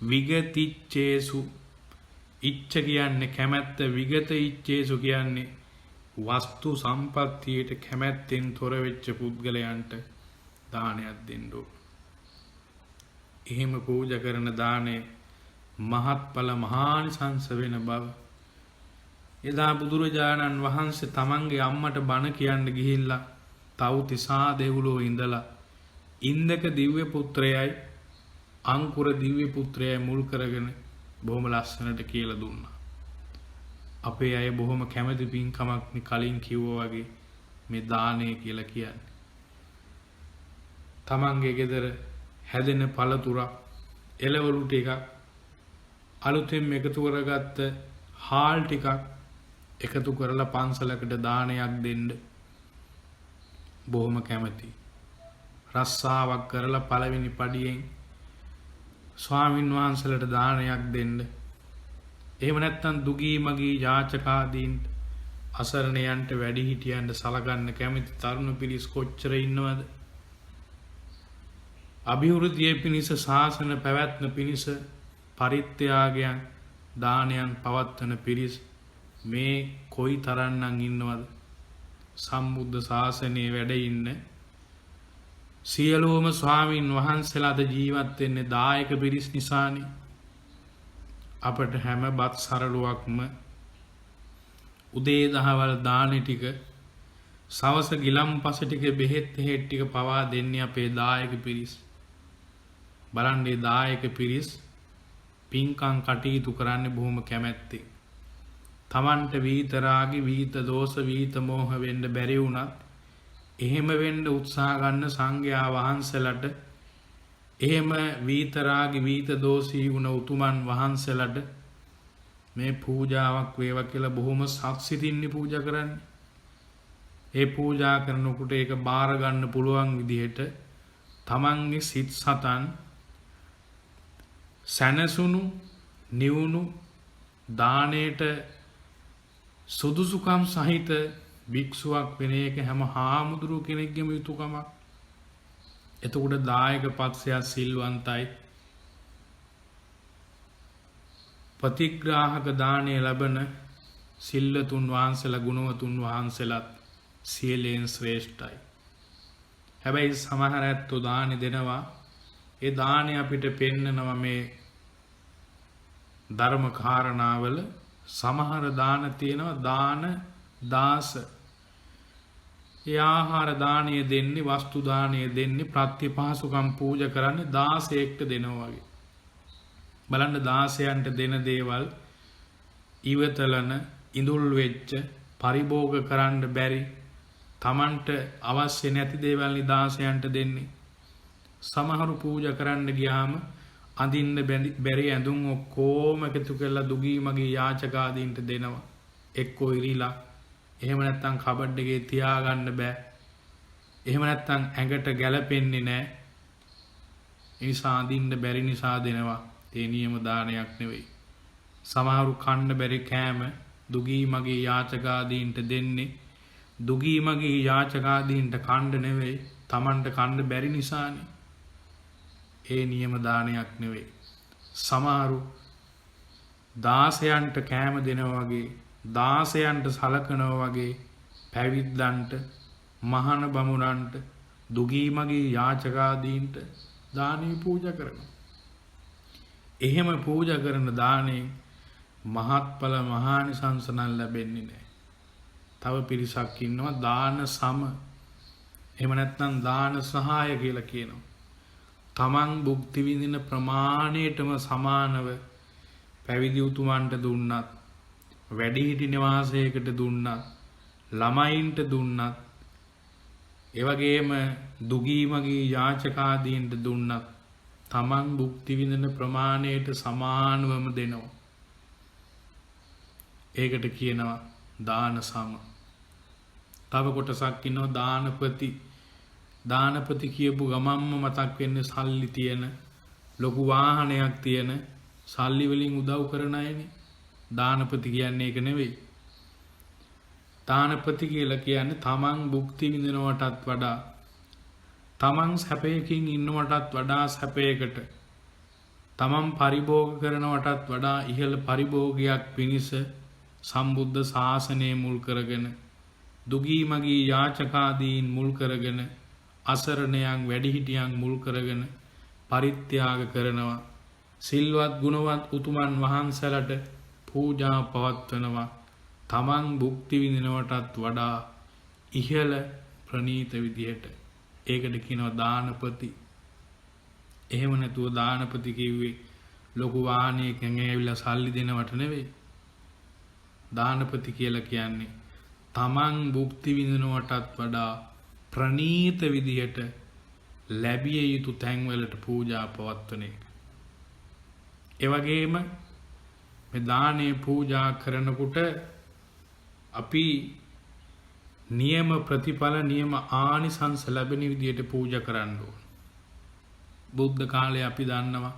විගතිච්ඡේසු ඉච්ඡ කියන්නේ කැමැත්ත, විගත ඉච්ඡේසු කියන්නේ වස්තු සම්පත්තියට කැමැත්තෙන් තොර වෙච්ච පුද්ගලයන්ට දානයක් දෙන්න ඕන. එහෙම පූජා කරන දාණය මහත්ඵල මහානිසංස වෙන බව එදා බුදුරජාණන් වහන්සේ තමන්ගේ අම්මට බණ කියන්න ගිහිල්ලා තව්තිසා දෙව්ලොව ඉඳලා ඉන්දක දිව්‍ය පුත්‍රයයි අංකුර දිව්‍ය පුත්‍රයයි මුල් කරගෙන බොහොම ලස්සනට කියලා දුන්නා. අපේ අය බොහොම කැමති පින්කමක් කලින් කිව්වා වගේ මේ දානය කියලා කියන්නේ. තමන්ගේ ගෙදර හැදෙන පළතුරක් එළවලු ටිකක් අලුතෙන් එකතු කරගත්ත හාල් ටිකක් එකතු කරලා පන්සලකට දානයක් දෙන්න බොහොම කැමති. රස්සාවක් කරලා පළවෙනි පඩියෙන් ස්වාමින් වහන්සේලාට දානයක් දෙන්න. එහෙම නැත්නම් දුගී මගී යාචකාදීන්ට අසරණයන්ට වැඩිහිටියන්ට සලකන්න කැමති තරුණ පිරිස් කොච්චර ඉන්නවද? අභිවෘද්ධිය පිණිස ශාසන පැවැත්ම පිණිස පරිත්‍යාගයන් දානයන් පවත්වන පිරිස් මේ කොයි තරම්නම් ඉන්නවද? සම්බුද්ධ ශාසනයේ වැඩ ඉන්න සියලුම ස්වාමින් වහන්සේලාද ජීවත් වෙන්නේ දායක පිරිස් නිසානේ. අපට හැම බත් සරලුවක්ම උදේ දහවල් දානෙ ටික සවස ගිලම්පස ටික බෙහෙත් හෙත් ටික පවා දෙන්නේ අපේ දායක පිරිස්. බලන්න මේ දායක පිරිස් පින්කම් කටයුතු කරන්නේ බොහොම කැමැත්තෙන්. තමන්ට වීතරාගි වීත දෝෂ වීත මෝහ වෙන්න බැරි වුණත් එහෙම වෙන්න උත්සාහ ගන්න සංඝයා වහන්සේලාට එහෙම වීතරාගි වීත දෝෂී වුණ උතුමන් වහන්සේලාට මේ පූජාවක් වේවා කියලා බොහොම සත්‍සිතින්නේ පූජා කරන්නේ. ඒ පූජා කරනකොට ඒක බාර ගන්න පුළුවන් විදිහට තමන්ගේ සිත් සතන් සැනසුණු නිවුණු දාණයට සුදුසුකම් සහිත භික්ෂුවක් වෙන එක හැම හාමුදුරුව කෙනෙක්ගේම යුතුයකමක්. එතකොට දායක පක්ෂය සිල්වන්තයි. ප්‍රතිග්‍රාහක දාණය ලැබෙන සිල්ලතුන් වහන්සේලා ගුණවතුන් වහන්සේලාත් සියලෙන් ශ්‍රේෂ්ඨයි. හැබැයි සමහර ඇත්තෝ දානි දෙනවා. ඒ දානි අපිට පෙන්නනවා මේ ධර්ම කාරණාවල සමහර දාන තියෙනවා දාන දාස. ඒ ආහාර දානය දෙන්නේ වස්තු දානය දෙන්නේ ප්‍රත්‍යපහසුකම් පූජා කරන්නේ 16ට දෙනවා වගේ. බලන්න 16න්ට දෙන දේවල් ඉවතලන ඉඳුල් වෙච්ච පරිභෝග කරන්න බැරි තමන්ට අවශ්‍ය නැති දේවල් 16න්ට දෙන්නේ. සමහරු පූජා කරන්න ගියාම අඳින්න බැරි ඇඳුම් ඔක්කොම එකතු කරලා දුගී මගේ යාචකාදීන්ට දෙනවා. එක්කෝ ඉරිලා එහෙම නැත්නම් කබඩ් එකේ තියාගන්න බෑ. එහෙම නැත්නම් ඇඟට ගැලපෙන්නේ නැහැ. ඒ නිසා අඳින්න බැරි නිසා දෙනවා. ඒ නියම දානයක් නෙවෙයි. සමහරු කන්න බැරි කෑම දුගී මගේ යාචකාදීන්ට දෙන්නේ දුගී මගේ යාචකාදීන්ට කන්න නෙවෙයි තමන්ට කන්න බැරි නිසානේ. ඒ නියම දානයක් නෙවෙයි. සමහරු 16න්ට කෑම දෙනවා වගේ 16න්ට සලකනවා වගේ පැවිද්දන්ට මහාන බමුණන්ට දුගී මගේ යාචකාදීන්ට දානි පූජා කරනවා. එහෙම පූජා කරන දානේ මහත්ඵල මහානිසංස නම් ලැබෙන්නේ නැහැ. තව පිරිසක් ඉන්නවා දාන සම එහෙම නැත්නම් දාන සහාය කියලා කියනවා. තමන් භුක්ති විඳින ප්‍රමාණයටම සමානව පැවිදි උතුමන්ට දුන්නත් වැඩිහිටි නිවාසයකට දුන්නත් ළමයින්ට දුන්නත් එවැගේම දුගී මගී යාචකාදීන්ට දුන්නත් තමන් භුක්ති විඳින ප්‍රමාණයට සමානවම දෙනවා. ඒකට කියනවා දාන සම. තව කොටසක් ඉන්නවා දානපති. දානපති කියපු ගමම්ම මතක් වෙන්නේ සල්ලි තියෙන ලොකු වාහනයක් තියෙන සල්ලි වලින් උදව් කරන අයනේ. දානපති කියන්නේ ඒක නෙවෙයි. දානපති කියලා කියන්නේ තමන් භුක්ති විඳිනවටත් වඩා තමන් සැපයකින් ඉන්නවටත් වඩා සැපයකට තමන් පරිභෝග කරනවටත් වඩා ඉහළ පරිභෝගයක් පිණිස සම්බුද්ධ ශාසනය මුල් කරගෙන දුගී මගී යාචකාදීන් මුල් කරගෙන අසරණයන් වැඩිහිටියන් මුල් කරගෙන පරිත්‍යාග කරනවා. සිල්වත් ගුණවත් උතුමන් වහන්සේලාට පූජා පවත්වනවා. තමන් භුක්ති විඳිනවටත් වඩා ඉහළ ප්‍රණීත විදිහට. ඒකට කියනවා දානපති. එහෙම නැතුව දානපති කිව්වේ ලොකු වාහනයකින් ඇවිල්ලා සල්ලි දෙනවට නෙවෙයි. දානපති කියලා කියන්නේ තමන් භුක්ති විඳිනවටත් වඩා ප්‍රණීත විදිහට ලැබිය යුතු තැන්වලට පූජා පවත්වන එක. ඒ වගේම මේ දානේ පූජා කරනකොට අපි නියම ප්‍රතිඵල නියම ආනිසංස ලැබෙන විදිහට පූජා කරන්න ඕන. බුද්ධ කාලේ අපි දන්නවා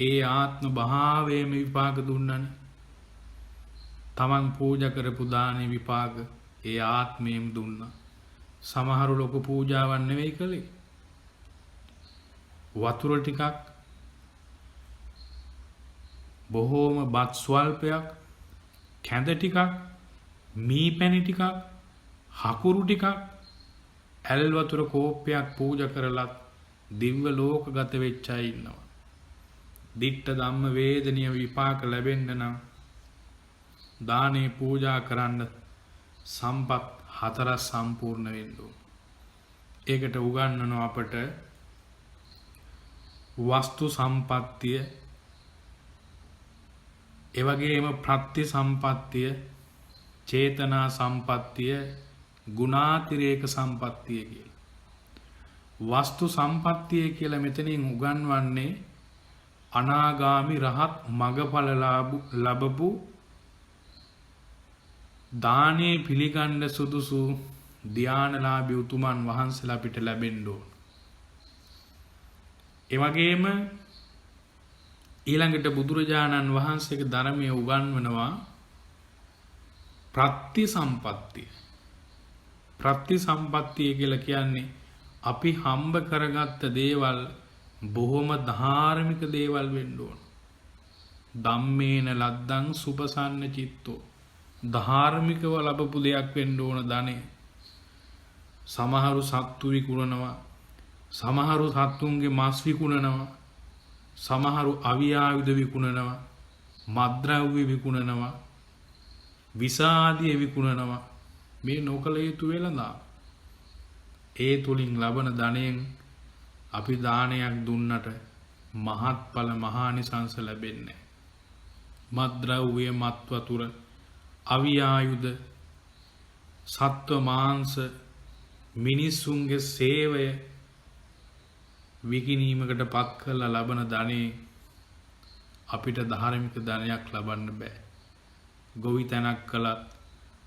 ඒ ආත්ම භාවයේම විපාක දුන්නනේ. තමන් පූජා කරපු දානේ විපාක ඒ ආත්මයෙන් දුන්නා. සමහරු ලොකු පූජාවක් නෙවෙයි කළේ. වතුර ටිකක් බොහෝම බත් ස්වල්පයක් කැඳ ටිකක් මී පැණි ටිකක් හකුරු ටිකක් ඇල් වතුර කෝප්පයක් පූජා කරලත් දිව්‍ය ලෝකගත වෙච්ච අය ඉන්නවා. දිට්ඨ ධම්ම වේදනීය විපාක ලැබෙන්න නම් දානේ පූජා කරන්න සම්පත් 4 සම්පූර්ණ වෙන්න ඕන. ඒකට උගන්වනවා අපට වස්තු සම්පත්තිය, ඒ වගේම ප්‍රත්‍ය සම්පත්තිය, චේතනා සම්පත්තිය, ගුණාතිරේක සම්පත්තිය කියලා. වස්තු සම්පත්තිය කියලා මෙතනින් උගන්වන්නේ අනාගාමි රහත් මගඵල ලැබපු දානේ පිළිගන්න සුදුසු ධානලාභී උතුමන් වහන්සේලා අපිට ලැබෙන්න ඕන. ඒ වගේම ඊළඟට බුදුරජාණන් වහන්සේගේ ධර්මයේ උගන්වනවා ප්‍රත්‍ය සම්පත්තිය. ප්‍රත්‍ය සම්පත්තිය කියලා කියන්නේ අපි හම්බ කරගත්ත දේවල් බොහොම ධාර්මික දේවල් වෙන්න ඕන. ධම්මේන ලද්දං සුපසන්න චිත්තෝ. ධාර්මිකව ලැබපු දෙයක් වෙන්න ඕන ධනෙ. සමහරු සත්තු විකුණනවා. සමහරු සත්තුන්ගේ මස් විකුණනවා. සමහරු අවියායුධ විකුණනවා. මත්ද්‍රව්‍ය විකුණනවා. විසාදිය විකුණනවා. මේ නොකල යුතු වෙලඳා. ඒ තුලින් ලබන ධනයෙන් අපි දානයක් දුන්නට මහත්ඵල මහානිසංස ලැබෙන්නේ. මත්ද්‍රව්‍ය, මත් වතුර, අවියායුධ, සත්ව මාංශ, මිනිසුන්ගේ සේවය විකිණීමකට පත් කරලා ලබන ධනෙ අපිට ධාර්මික ධනයක් ලබන්න බෑ. ගොවිතැනක් කළත්,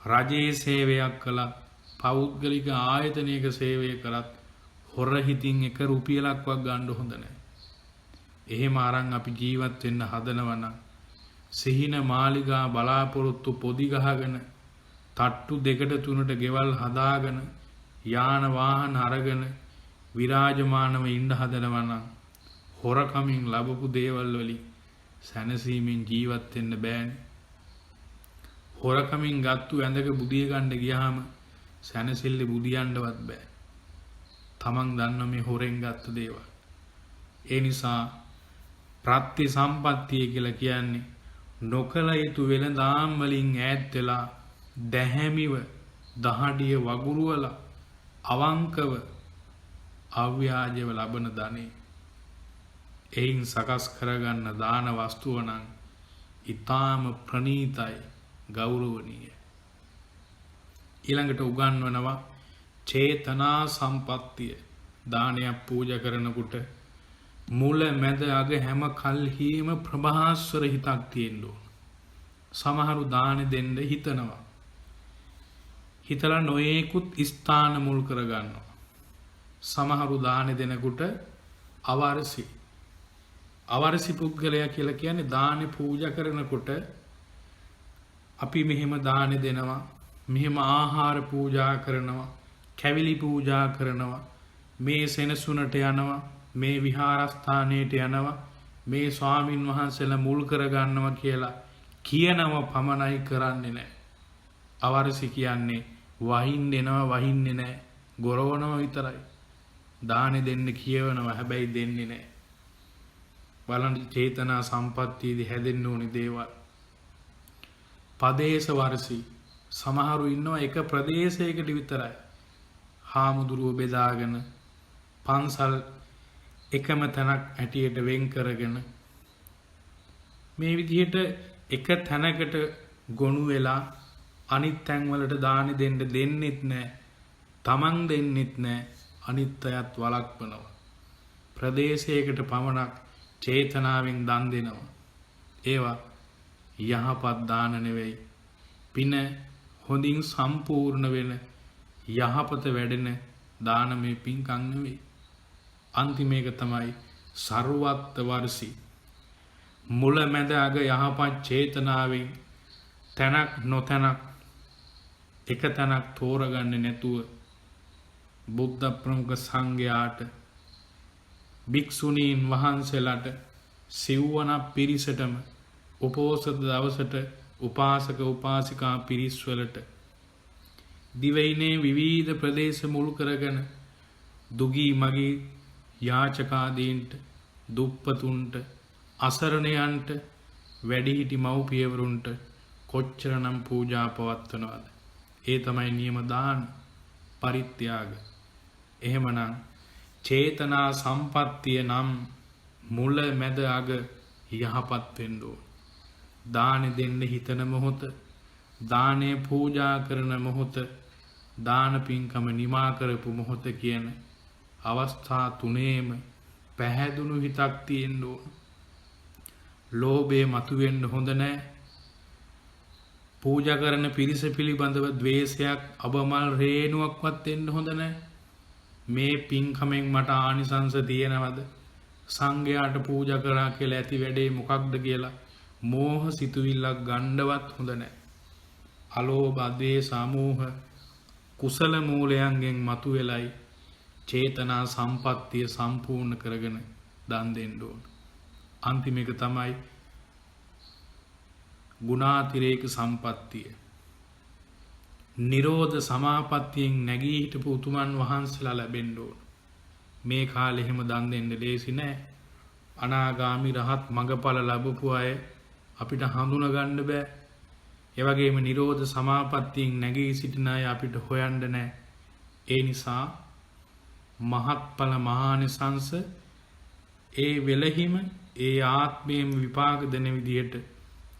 රජයේ සේවයක් කළත්, පෞද්ගලික ආයතනයක සේවය කරත් හොර හිතින් 1 රුපියලක්වත් ගන්න හොඳ නැහැ. එහෙම අරන් අපි ජීවත් වෙන්න හදනවා නම් සිහින මාලිගා බලාපොරොත්තු පොදි ගහගෙන තට්ටු 2ට 3ට ගෙවල් හදාගෙන යාන වාහන අරගෙන විරාජමානව ඉන්න හදනවා නම් හොරකමින් ලැබපු දේවල් වලින් සැනසීමෙන් ජීවත් වෙන්න බෑනේ. හොරකමින් ගත්තු ඇඳක බුදිය ගන්න ගියාම සැනසෙල්ල බුදියන්නවත් බෑ. තමන් දන්න මේ හොරෙන් ගත්ත දේවල්. ඒ නිසා ප්‍රත්‍ය සම්පත්තිය කියලා කියන්නේ නොකල යුතු වෙළඳාම් වලින් ඈත් වෙලා දැහැමිව දහඩිය වගුරුවලා අවංකව අව්‍යාජව ලබන ධනෙ. එයින් සකස් කරගන්න දාන වස්තුව නම් ඊටාම ප්‍රණීතයි, ගෞරවණීය. ඊළඟට උගන්වනවා චේතනා සම්පත්තිය. දානයක් පූජා කරනකොට මුල මැද අග හැම කල්හිම ප්‍රභාස්වර හිතක් තියෙන්න ඕන. සමහරු දාන දෙන්න හිතනවා. හිතලා නොයේකුත් ස්ථාන මුල් කරගන්නවා. සමහරු දාන දෙනකොට අවර්සි. අවර්සි පුද්ගලයා කියලා කියන්නේ දාන පූජා කරනකොට අපි මෙහෙම දාන දෙනවා, මෙහෙම ආහාර පූජා කරනවා, කැවිලි පූජා කරනවා, මේ සෙනසුනට යනවා, මේ විහාරස්ථානයට යනවා, මේ ස්වාමින් වහන්සේලා මුල් කරගන්නවා කියලා කියනව පමණයි කරන්නේ නැහැ. අවර්සි කියන්නේ වහින්න එනවා වහින්නේ නැහැ. ගොරවනවා විතරයි. දානෙ දෙන්න කියවනවා හැබැයි දෙන්නේ නැහැ. බලන්න චේතනා සම්පත්තියේදී හැදෙන්න ඕනි දේවල්. පදේශ වර්ෂී සමහරු ඉන්නවා එක ප්‍රදේශයකට විතරයි. හාමුදුරුව බෙදාගෙන පන්සල් එකම තැනක් ඇටියට වෙන් කරගෙන මේ විදිහට එක තැනකට ගොනු වෙලා අනිත් තැන්වලට දානි දෙන්න දෙන්නෙත් නැහැ. තමන් දෙන්නෙත් නැහැ. අනිත් අයත් වළක්වනවා. ප්‍රදේශයකට පමණක් චේතනාවෙන් දන් දෙනවා. ඒවා යහපත් දාන නෙවෙයි. පින හොඳින් සම්පූර්ණ වෙන යහපත වැඩෙන දානමය පින්කම් නෙවෙයි. අන්තිම එක තමයි ਸਰවත්ත වර්ෂී. මුල මැද අග යහපත් චේතනාවෙන් තැනක් නොතැනක් එක තැනක් තෝරගන්නේ නැතුව බුද්ධ ප්‍රමුඛ සංඝයාට භික්ෂුණීන් වහන්සේලාට සිව්වන පිරිසටම උපෝසත දවසට උපාසක උපාසිකා පිරිස් වලට දිවයිනේ විවිධ ප්‍රදේශ මුල් කරගෙන දුගී මගී යාචකාදීන්ට දුප්පතුන්ට අසරණයන්ට වැඩිහිටි මව්පියවරුන්ට කොච්චරනම් පූජා පවත්වනවද? ඒ තමයි නියම දාන පරිත්‍යාග. එහෙමනම් චේතනා සම්පත්තිය නම් මුල මැද අග යහපත් වෙන්න ඕන. දානෙ දෙන්න හිතන මොහොත, දානය පූජා කරන මොහොත, දාන පින්කම නිමා කරපු මොහොත කියන අවස්ථා තුනේම පැහැදුණු හිතක් තියෙන්න ඕන. ලෝභය මතුවෙන්න හොඳ නැහැ. පූජා කරන පිරිස පිළිබඳව ද්වේෂයක් අබමල් රේණුවක්වත් එන්න හොඳ නැහැ. මේ පින්කමෙන් මට ආනිසංස තියෙනවද? සංඝයාට පූජා කරා කියලා ඇති වැඩේ මොකක්ද කියලා මෝහ සිතුවිල්ලක් ගන්නවත් හොඳ නැහැ. අලෝභ ද්වේෂ සමෝහ කුසල මූලයන්ගෙන් මතුවෙලයි චේතනා සම්පත්තිය සම්පූර්ණ කරගෙන දන් දෙන්න ඕන. අන්තිම එක තමයි ගුණාතිරේක සම්පත්තිය. නිරෝධ සමාපත්තියෙන් නැගී හිටපු උතුමන් වහන්සේලා ලැබෙන්න ඕන. මේ කාලේ එහෙම දන් දෙන්න ලේසි නෑ. අනාගාමි රහත් මඟඵල ලැබපු අය අපිට හඳුනා ගන්න බෑ. ඒ වගේම නිරෝධ සමාපත්තියෙන් නැගී සිටින අය අපිට හොයන්න නෑ. ඒ නිසා මහත්ඵල මහානිසංස ඒ වෙලහිම ඒ ආත්මයෙන් විපාක දෙන විදිහට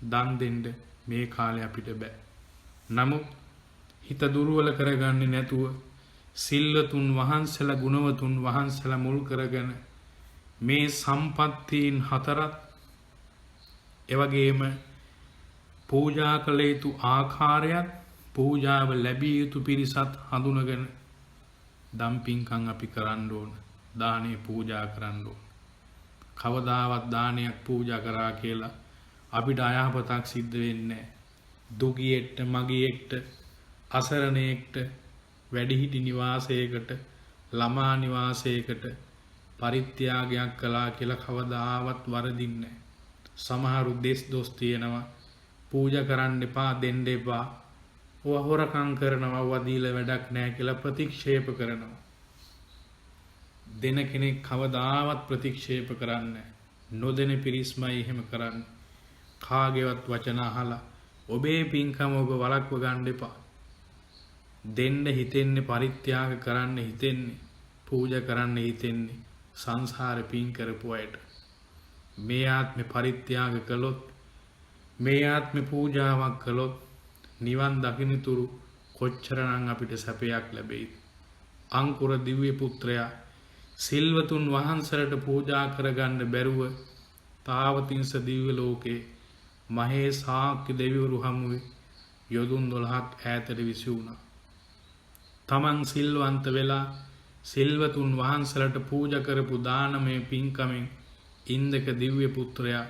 දන් දෙන්න මේ කාලේ අපිට බෑ. නමුත් හිත දුර්වල කරගන්නේ නැතුව සිල්වතුන් වහන්සේලා ගුණවතුන් වහන්සේලා මුල් කරගෙන මේ සම්පත්තීන් හතරත් එවැගේම පූජා කළ යුතු ආකාරයත් පූජාව ලැබිය යුතු පිරිසත් හඳුනගෙන දම් පින්කම් අපි කරන්න ඕන. දානේ පූජා කරන්න ඕන. කවදාවත් දානයක් පූජා කරා කියලා අපිට අයහපතක් සිද්ධ වෙන්නේ නැහැ. දුගියෙක්ට මගියෙක්ට අසරණයෙක්ට වැඩිහිටි නිවාසයකට ළමා නිවාසයකට පරිත්‍යාගයක් කළා කියලා කවදාවත් වරදින්නේ නැහැ. සමහරු දෙස් දොස් තියනවා පූජා කරන්න එපා දෙන්න එපා ඔය හොරකම් කරනවා වදීලා වැඩක් නැහැ කියලා ප්‍රතික්ෂේප කරනවා. දෙන කෙනෙක් කවදාවත් ප්‍රතික්ෂේප කරන්නේ නොදෙන පිරිස්මයි එහෙම කරන්නේ. කාගේවත් වචන අහලා ඔබේ පින්කම ඔබ වළක්ව ගන්න එපා. දෙන්න හිතෙන්නේ පරිත්‍යාග කරන්න හිතෙන්නේ පූජා කරන්න හිතෙන්නේ සංසාර පින් කරපු අයට. මේ ආත්මේ පරිත්‍යාග කළොත් මේ ආත්මේ පූජාවක් කළොත් නිවන් දකින්නතුරු කොච්චරනම් අපිට සැපයක් ලැබෙයිද? අංකුර දිව්‍ය පුත්‍රයා සිල්වතුන් වහන්සේලාට පූජා කරගන්න බැරුව තාවතින්ස දිව්‍ය ලෝකේ මහේ ශාක්‍ය දෙවිවරු හමුවේ යොදුන් 12ක් ඈතට විසි වුණා. තමන් සිල්වන්ත වෙලා සිල්වතුන් වහන්සේලාට පූජා කරපු දානමය පින්කමෙන් ඉන්දක දිව්‍ය පුත්‍රයා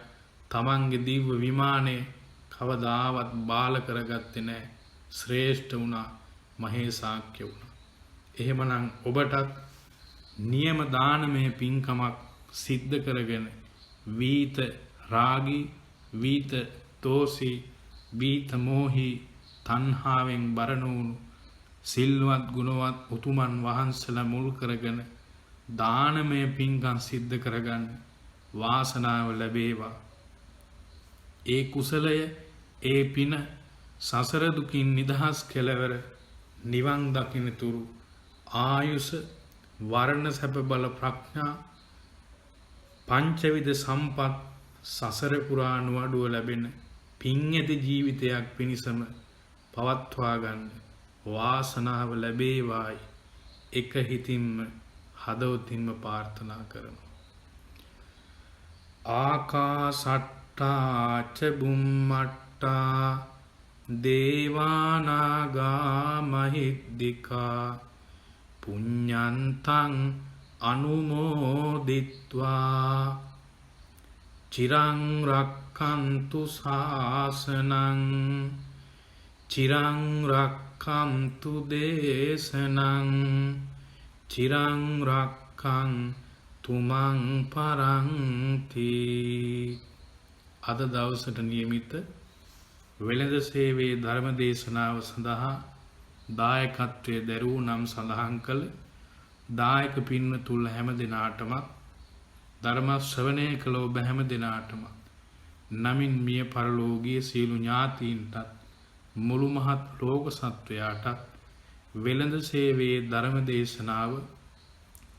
තමන්ගේ දිව්‍ය විමානය කවදාවත් බාල කරගත්තේ නැහැ. ශ්‍රේෂ්ඨ වුණා, මහේ ශාක්‍ය වුණා. එහෙමනම් ඔබටත් නියම දානමය පින්කමක් සිද්ධ කරගෙන වීත රාගී, වීත දෝෂී, වීත මෝහී, තණ්හාවෙන් බර නොවුණු සිල්වත් ගුණවත් උතුමන් වහන්සේලා මුල් කරගෙන දානමය පින්කම් සිද්ධ කරගන්න වාසනාව ලැබේවා. ඒ කුසලය ඒ පින සසර දුකින් නිදහස් කෙලවර නිවන් දකින්නතුරු ආයුෂ වර්ණ සැප බල ප්‍රඥා පංචවිධ සම්පත් සසර පුරා නුවඩුව ලැබෙන පින් ඇති ජීවිතයක් පිණිසම පවත්වා ගන්න වාසනාව ලැබේවායි එක හිතින්ම හදවතින්ම ප්‍රාර්ථනා කරනවා. ආකාසට්ටා ච බුම්මට්ටා දේවානාගා මහිද්దికා පුඤ්ඤන්තං අනුමෝදිත්වා චිරං රක්ඛන්තු ශාසනං චිරං රක්ඛන්තු දේශනං චිරං රක්ඛන්තු මං පරන්ති. අද දවසට නියමිත වෙළඳ සේවයේ ධර්ම දේශනාව සඳහා දායකත්වයේ දරූ නම් සඳහන් කළ දායක පින්වතුන් හැම දිනාටම ධර්ම ශ්‍රවණය කළ ඔබ හැම දිනාටම නමින් මිය පරලෝකීය සියලු ඥාතීන්ටත් මුළු මහත් ලෝක සත්වයාටත් වෙළඳ සේවයේ ධර්ම දේශනාව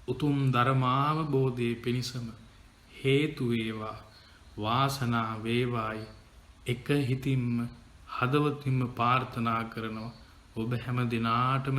උතුම් ධර්මාවබෝධයේ පිණිසම හේතු වේවා වාසනා වේවායි එක හිතින්ම හදවතින්ම ප්‍රාර්ථනා කරනවා. ඔබ හැම දිනාටම